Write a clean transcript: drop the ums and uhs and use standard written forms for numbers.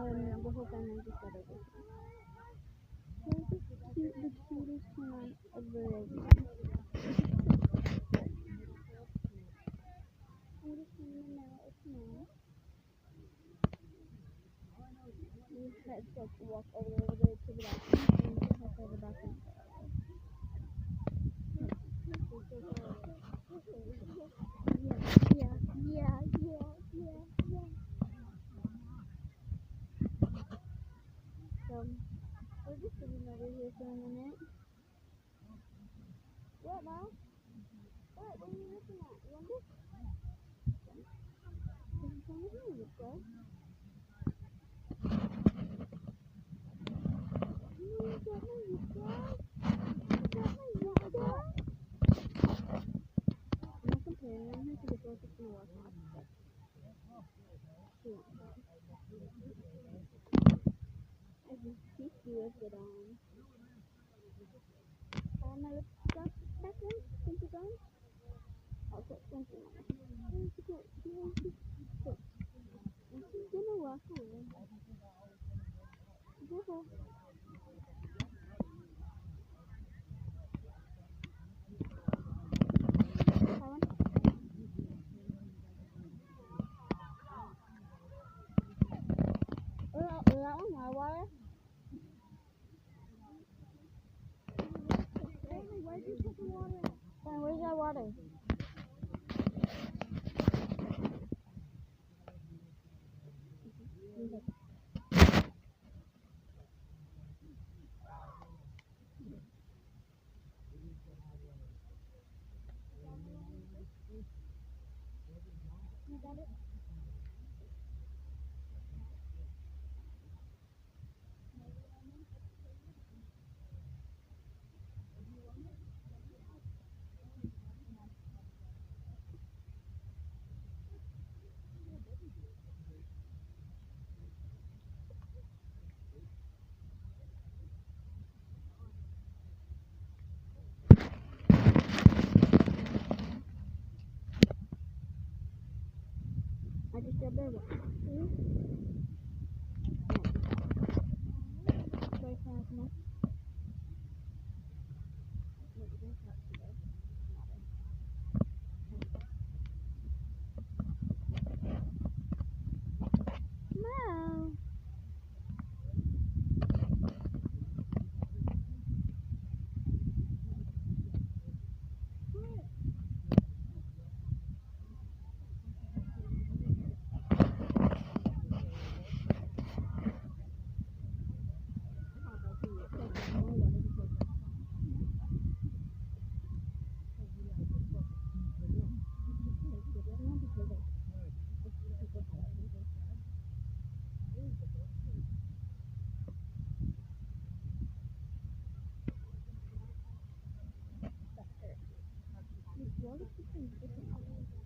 The whole family just got over. Here's the cutest plant ever. I'm just gonna now it's now. We had to walk over there to the bathroom and to head to the bathroom. Yeah. So we're just sitting over here for a minute. What now? What are you looking at? You want this? This is one of yours, bro. You got my zipper? I'm not comparing them because they're both just gonna walk off. I can teach you with it on. My lip stuff back then? Think it's on? Okay, thank you, Mama. She's gonna walk away. Careful. Is that one my water? Where'd you put the water at? Then where's that water? You got it? I just grabbed their water. Very fast, no? No. What is this thing?